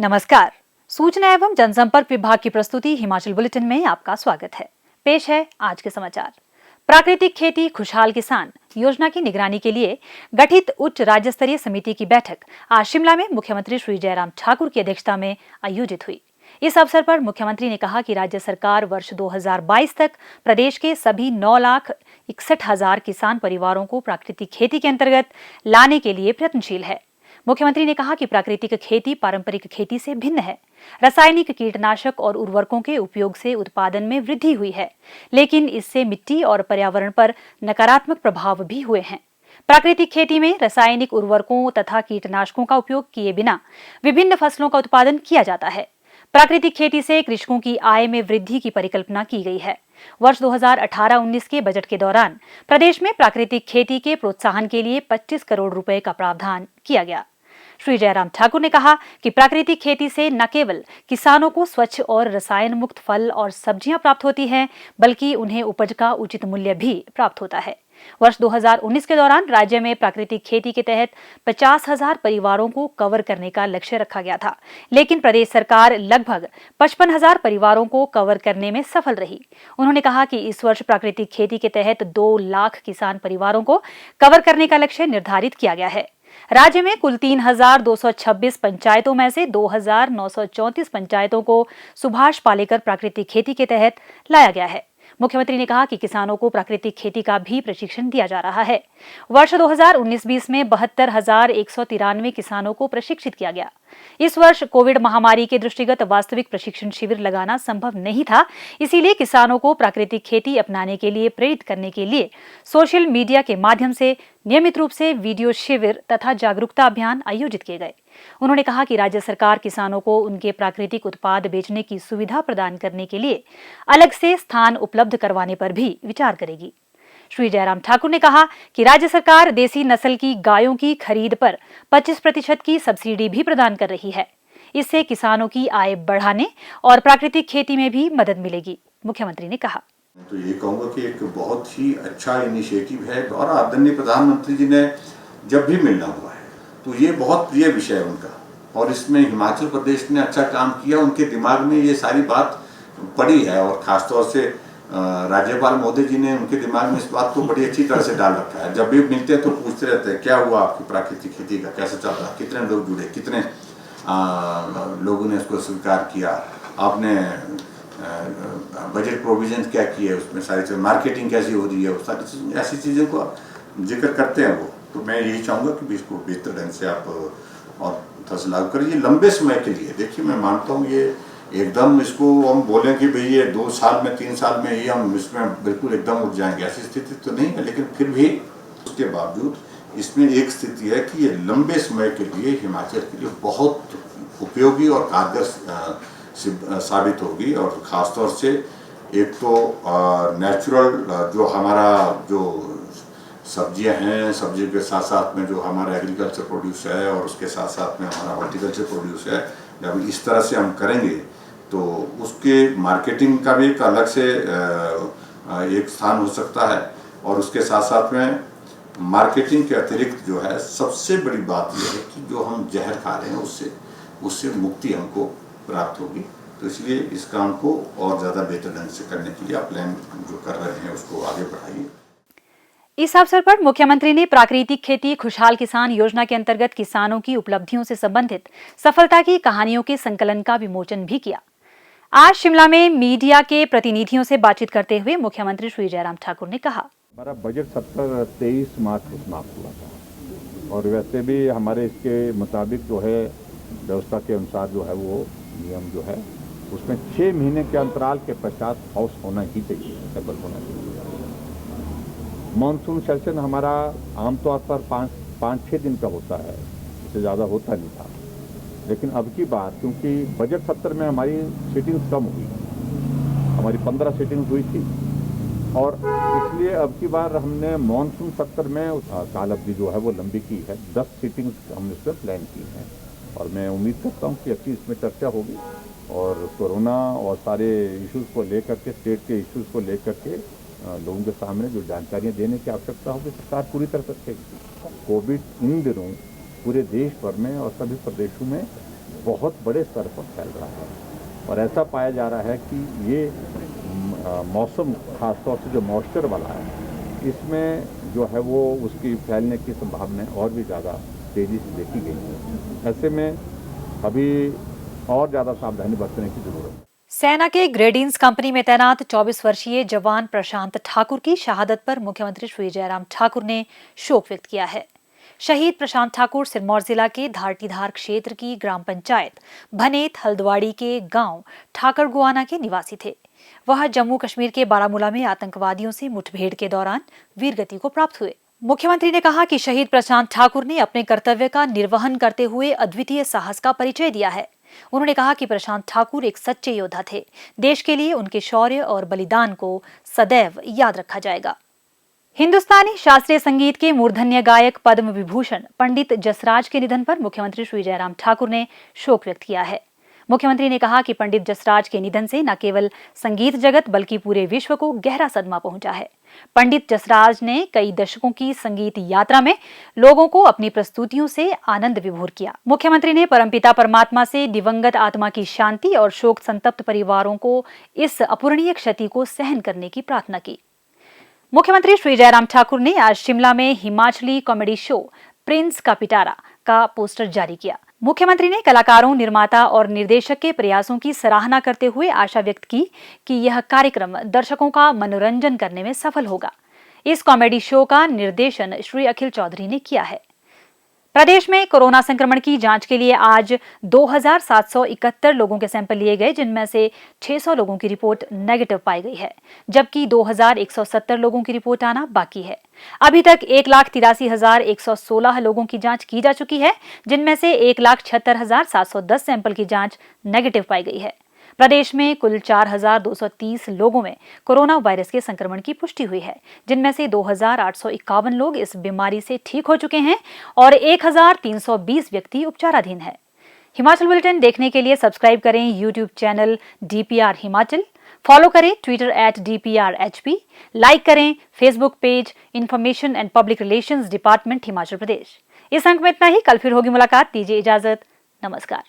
नमस्कार। सूचना एवं जनसंपर्क विभाग की प्रस्तुति हिमाचल बुलेटिन में आपका स्वागत है। पेश है आज के समाचार। प्राकृतिक खेती खुशहाल किसान योजना की निगरानी के लिए गठित उच्च राज्य स्तरीय समिति की बैठक आज शिमला में मुख्यमंत्री श्री जयराम ठाकुर की अध्यक्षता में आयोजित हुई। इस अवसर पर मुख्यमंत्री ने कहा कि राज्य सरकार वर्ष 2022 तक प्रदेश के सभी 9,61,000 किसान परिवारों को प्राकृतिक खेती के अंतर्गत लाने के लिए प्रयत्नशील है। मुख्यमंत्री ने कहा कि प्राकृतिक खेती पारंपरिक खेती से भिन्न है। रासायनिक कीटनाशक और उर्वरकों के उपयोग से उत्पादन में वृद्धि हुई है, लेकिन इससे मिट्टी और पर्यावरण पर नकारात्मक प्रभाव भी हुए हैं। प्राकृतिक खेती में रासायनिक उर्वरकों तथा कीटनाशकों का उपयोग किए बिना विभिन्न फसलों का उत्पादन किया जाता है। प्राकृतिक खेती से कृषकों की आय में वृद्धि की परिकल्पना की गई है। वर्ष 2018-19 के बजट के दौरान प्रदेश में प्राकृतिक खेती के प्रोत्साहन के लिए 25 करोड़ रुपए का प्रावधान किया गया। श्री जयराम ठाकुर ने कहा कि प्राकृतिक खेती से न केवल किसानों को स्वच्छ और रसायन मुक्त फल और सब्जियां प्राप्त होती हैं, बल्कि उन्हें उपज का उचित मूल्य भी प्राप्त होता है। वर्ष 2019 के दौरान राज्य में प्राकृतिक खेती के तहत 50,000 परिवारों को कवर करने का लक्ष्य रखा गया था, लेकिन प्रदेश सरकार लगभग 55,000 परिवारों को कवर करने में सफल रही। उन्होंने कहा कि इस वर्ष प्राकृतिक खेती के तहत 2 लाख किसान परिवारों को कवर करने का लक्ष्य निर्धारित किया गया है। राज्य में कुल 3,226 पंचायतों में से 2,934 पंचायतों को सुभाष पालेकर प्राकृतिक खेती के तहत लाया गया है। मुख्यमंत्री ने कहा कि किसानों को प्राकृतिक खेती का भी प्रशिक्षण दिया जा रहा है। वर्ष 2019-20 में 72,193 किसानों को प्रशिक्षित किया गया। इस वर्ष कोविड महामारी के दृष्टिगत वास्तविक प्रशिक्षण शिविर लगाना संभव नहीं था, इसीलिए किसानों को प्राकृतिक खेती अपनाने के लिए प्रेरित करने के लिए सोशल मीडिया के माध्यम से नियमित रूप से वीडियो शिविर तथा जागरूकता अभियान आयोजित किए गए। उन्होंने कहा कि राज्य सरकार किसानों को उनके प्राकृतिक उत्पाद बेचने की सुविधा प्रदान करने के लिए अलग से स्थान उपलब्ध करवाने पर भी विचार करेगी। श्री जयराम ठाकुर ने कहा कि राज्य सरकार देसी नस्ल की गायों की खरीद पर 25% की सब्सिडी भी प्रदान कर रही है। इससे किसानों की आय बढ़ाने और प्राकृतिक खेती में भी मदद मिलेगी, मुख्यमंत्री ने कहा। तो ये कहूँगा कि एक बहुत ही अच्छा इनिशिएटिव है और आदरणीय प्रधानमंत्री जी ने जब भी मिलना हुआ है तो ये बहुत प्रिय विषय है उनका, और इसमें हिमाचल प्रदेश ने अच्छा काम किया। उनके दिमाग में ये सारी बात पड़ी है और खासतौर से राज्यपाल महोदय जी ने उनके दिमाग में इस बात को बड़ी अच्छी तरह से डाल रखा है। जब भी मिलते हैं तो पूछते रहते हैं क्या हुआ आपकी प्राकृतिक खेती का, कैसे चल रहा, कितने लोग जुड़े, कितने लोगों ने इसको स्वीकार किया, आपने बजट प्रोविजन क्या किए, उसमें सारी चीज़ मार्केटिंग कैसी हो रही है, वो सारी चीज़ ऐसी चीज़ों को जिक्र करते हैं वो। तो मैं यही चाहूँगा कि इसको बेहतर ढंग से आप और थोड़ा लागू करिए लंबे समय के लिए। देखिए मैं मानता हूँ ये एकदम इसको हम बोलें कि भाई ये 2 साल में 3 साल में ही हम इसमें बिल्कुल एकदम उठ जाएंगे, ऐसी स्थिति तो नहीं है, लेकिन फिर भी उसके बावजूद इसमें एक स्थिति है कि ये लंबे समय के लिए हिमाचल के लिए बहुत उपयोगी और कारगर साबित होगी। और ख़ासतौर से एक तो नेचुरल जो हमारा जो सब्जियां हैं, सब्जियों के साथ साथ में जो हमारा एग्रीकल्चर प्रोड्यूस है और उसके साथ साथ में हमारा हॉर्टिकल्चर प्रोड्यूस है, जब इस तरह से हम करेंगे तो उसके मार्केटिंग का भी एक अलग से एक स्थान हो सकता है। और उसके साथ साथ में मार्केटिंग के अतिरिक्त जो है सबसे बड़ी बात यह है कि जो हम जहर खा रहे हैं उससे मुक्ति हमको प्राप्त होगी। तो इसलिए इस काम को और ज़्यादा बेहतर ढंग से करने के लिए आप प्लान जो कर रहे हैं उसको आगे बढ़ाइए। इस अवसर पर मुख्यमंत्री ने प्राकृतिक खेती खुशहाल किसान योजना के अंतर्गत किसानों की उपलब्धियों से संबंधित सफलता की कहानियों के संकलन का विमोचन भी किया। आज शिमला में मीडिया के प्रतिनिधियों से बातचीत करते हुए मुख्यमंत्री श्री जयराम ठाकुर ने कहा, हमारा बजट सत्र 23 मार्च को समाप्त हुआ था और वैसे भी हमारे इसके मुताबिक जो है व्यवस्था के अनुसार जो है वो नियम जो है उसमें 6 महीने के अंतराल के पश्चात हाउस होना ही चाहिए, टेबल होना चाहिए। मानसून सेशन हमारा आमतौर पर 5-6 दिन का होता है, इससे ज़्यादा होता नहीं था, लेकिन अब की बार क्योंकि बजट सत्र में हमारी सीटिंग्स कम हुई, हमारी 15 सीटिंग्स हुई थी, और इसलिए अब की बार हमने मानसून सत्र में काल अवधि जो है वो लंबी की है। 10 सीटिंग्स हमने इसमें प्लान की हैं और मैं उम्मीद करता हूँ कि अच्छी इसमें चर्चा होगी और कोरोना और सारे इश्यूज़ को लेकर के, स्टेट के इश्यूज़ को लेकर के लोगों के सामने जो जानकारियाँ देने की आवश्यकता होगी सरकार पूरी तरह से रखेगी। कोविड इन दिनों पूरे देश भर में और सभी प्रदेशों में बहुत बड़े स्तर पर फैल रहा है और ऐसा पाया जा रहा है कि ये मौसम खासतौर से जो मॉइस्चर वाला है इसमें जो है वो उसकी फैलने की संभावना और भी ज़्यादा तेज़ी से देखी गई है। ऐसे में अभी और ज़्यादा सावधानी बरतने की जरूरत है। सेना के ग्रेडियंस कंपनी में तैनात 24 वर्षीय जवान प्रशांत ठाकुर की शहादत पर मुख्यमंत्री श्री जयराम ठाकुर ने शोक व्यक्त किया है। शहीद प्रशांत ठाकुर सिरमौर जिला के धारटीधार क्षेत्र की ग्राम पंचायत भनेत हल्द्वाड़ी के गांव ठाकरगुआना के निवासी थे। वह जम्मू कश्मीर के बारामूला में आतंकवादियों से मुठभेड़ के दौरान वीरगति को प्राप्त हुए। मुख्यमंत्री ने कहा कि शहीद प्रशांत ठाकुर ने अपने कर्तव्य का निर्वहन करते हुए अद्वितीय साहस का परिचय दिया है। उन्होंने कहा कि प्रशांत ठाकुर एक सच्चे योद्धा थे। देश के लिए उनके शौर्य और बलिदान को सदैव याद रखा जाएगा। हिंदुस्तानी शास्त्रीय संगीत के मूर्धन्य गायक पद्म विभूषण पंडित जसराज के निधन पर मुख्यमंत्री श्री जयराम ठाकुर ने शोक व्यक्त किया है। मुख्यमंत्री ने कहा कि पंडित जसराज के निधन से न केवल संगीत जगत बल्कि पूरे विश्व को गहरा सदमा पहुंचा है। पंडित जसराज ने कई दशकों की संगीत यात्रा में लोगों को अपनी प्रस्तुतियों से आनंद विभोर किया। मुख्यमंत्री ने परमपिता परमात्मा से दिवंगत आत्मा की शांति और शोक संतप्त परिवारों को इस अपूरणीय क्षति को सहन करने की प्रार्थना की। मुख्यमंत्री श्री जयराम ठाकुर ने आज शिमला में हिमाचली कॉमेडी शो प्रिंस का पिटारा का पोस्टर जारी किया। मुख्यमंत्री ने कलाकारों, निर्माता और निर्देशक के प्रयासों की सराहना करते हुए आशा व्यक्त की कि यह कार्यक्रम दर्शकों का मनोरंजन करने में सफल होगा। इस कॉमेडी शो का निर्देशन श्री अखिल चौधरी ने किया है। प्रदेश में कोरोना संक्रमण की जांच के लिए आज 2771 लोगों के सैंपल लिए गए, जिनमें से 600 लोगों की रिपोर्ट नेगेटिव पाई गई है, जबकि 2170 लोगों की रिपोर्ट आना बाकी है। अभी तक 1,83,116 लोगों की जांच की जा चुकी है, जिनमें से 1,76,710 सैंपल की जांच नेगेटिव पाई गई है। प्रदेश में कुल 4,230 लोगों में कोरोना वायरस के संक्रमण की पुष्टि हुई है, जिनमें से 2,851 लोग इस बीमारी से ठीक हो चुके हैं और 1,320 व्यक्ति उपचाराधीन है। हिमाचल बुलेटिन देखने के लिए सब्सक्राइब करें YouTube channel DPR Himachal, follow करें ट्विटर @DPRHP, लाइक करें Facebook page information and public relations department Himachal Pradesh. इस अंक में इतना ही। कल फिर होगी मुलाकात। दीजिए इजाजत। नमस्कार।